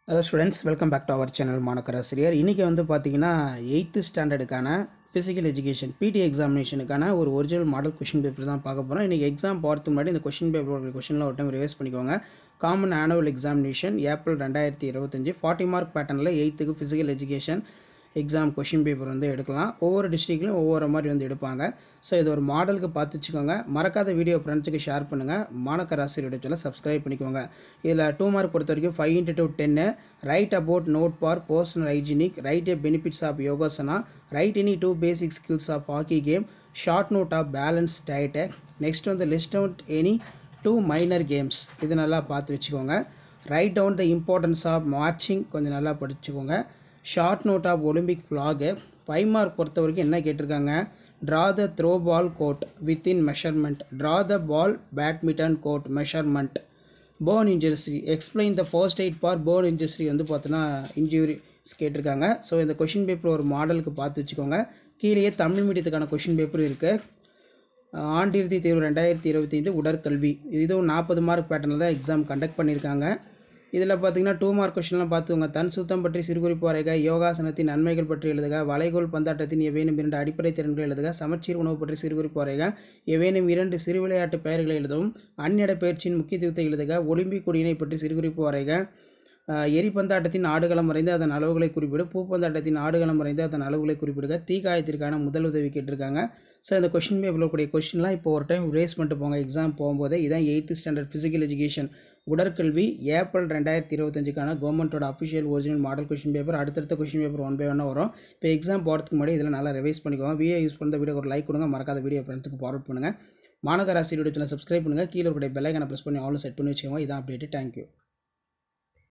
Hello students, welcome back to our channel Manakar Asiriyar. இன்னைக்கு வந்து பாத்தீங்கன்னா 8th ஸ்டாண்டர்டுக்கான physical education PT எக்ஸாமினேஷனுக்கான ஒரு original model question paper தான் பார்க்க போறோம். இன்னைக்கு எக்ஸாம் போறதுக்கு முன்னாடி இந்த क्वेश्चन பேப்பரோட क्वेश्चनல ஒரு டைம் ரிவைஸ் பண்ணிக்கோங்க. Common annual examination April 2025 40 mark பேட்டர்ன்ல 8th க்கு physical education exam question paper வந்து எடுக்கலாம். ஒவ்வொரு டிஸ்ட்ரிக்ட்லயும் ஒவ்வொரு மாதிரி வந்து எடுப்பாங்க. சோ இது ஒரு மாடலுக்கு பார்த்து வெச்சுக்கோங்க. மறக்காத வீடியோ ஃப்ரெண்ட்ஸ்க்கு ஷேர் பண்ணுங்க. மானக்கர் ஆசிரியர் சேனலை சப்ஸ்கிரைப் பண்ணிக்கோங்க. இதுல 2 மார்க் பொறுத்த வரைக்கும் 5 into 2 10 write about note for personal hygienic, write a benefits of yogasana, write any 2 basic skills of hockey game, short note of balanced diet. Next வந்து list out any 2 minor games. இது நல்லா பார்த்து வெச்சுக்கோங்க. write down the importance of marching கொஞ்சம் நல்லா படிச்சுக்கோங்க. Short note of olympic flag 5 mark பொறுத்த வரைக்கும் என்ன கேட்டிருக்காங்க, draw the throw ball court within measurement, draw the ball badminton court measurement, bone injury explain the first aid for bone injury வந்து பார்த்தோன்னா injuries கேட்டிருக்காங்க. ஸோ இந்த கொஷின் பேப்பர் ஒரு மாடலுக்கு பார்த்து வச்சுக்கோங்க. கீழேயே தமிழ் மீடியத்துக்கான கொஷின் பேப்பர் இருக்குது. ஆண்டிறுதி தேர்வு 2025 உடற்கல்வி, இதுவும் 40 மார்க் பேட்டர்னில் தான் எக்ஸாம் கண்டக்ட் பண்ணியிருக்காங்க. இதில் பார்த்தீங்கன்னா 2 மார்க் கொஸ்டின்லாம் பார்த்துக்கோங்க. தன் சுத்தம் பற்றி சிறுகுறிப்பு வரைக, யோகாசனத்தின் நன்மைகள் பற்றி எழுதுக, வளைகோல் பந்தாட்டத்தின் எவேனும் 2 அடிப்படை திறன்கள் எழுதுக, சமச்சீர் உணவு பற்றி சிறுகுறிப்பு வரைக, எவேனும் 2 சிறு விளையாட்டு பெயர்களை எழுதவும், அந்நிட பயிற்சியின் முக்கியத்துவத்தை எழுதுக, ஒலிம்பிக் கொடியினை பற்றி சிறுகுறிப்பு வரைக, எரிபந்தாட்டத்தின் ஆடுகளம் வரைந்து அதன் அளவுகளை குறிப்பிடு, பூப்பந்தாட்டத்தின் ஆடுகளம் வரைந்து அதன் அளவுகளை குறிப்பிடுக, தீக்காயத்திற்கான முதல் உதவி கேட்டிருக்காங்க. ஸோ இந்த கொஷின் பேப்பரில் கூடிய கொஷின்லாம் இப்போ ஒரு டைம் ரேஸ் பண்ணிட்டு போங்க எக்ஸாம் போகும்போது. இதான் 8th ஸ்டாண்டர்ட் ஃபிசிக்கல் எஜுகேஷன் உடற்கல்வி ஏப்ரல் 2025க்கான கவர்மெண்ட்டோட official original model question paper. அடுத்தடுத்த கொஷின் பேப்பர் 1 by 1 வரும். இப்போ எக்ஸாம் போகிறதுக்கு முன்னாடி இதில் நல்லா ரிவைஸ் பண்ணிக்கோங்க. வீடியோ யூஸ் பண்ணுற வீடியோ ஒரு லைக் கொடுங்க. மறக்காத வீடியோ ஃப்ரெண்ட்ஸுக்கு ஃபார்வர்ட் பண்ணுங்கள். மானகர் ஆசிரியர் சேனலை சப்ஸ்கிரைப் பண்ணுங்கள். கீழே இருக்கிற பெல் ஐகானை ப்ரெஸ் பண்ணி ஆல் செட் பண்ணி வச்சுக்கோங்க. இதான் அப்டேட்டு. தேங்க்யூ.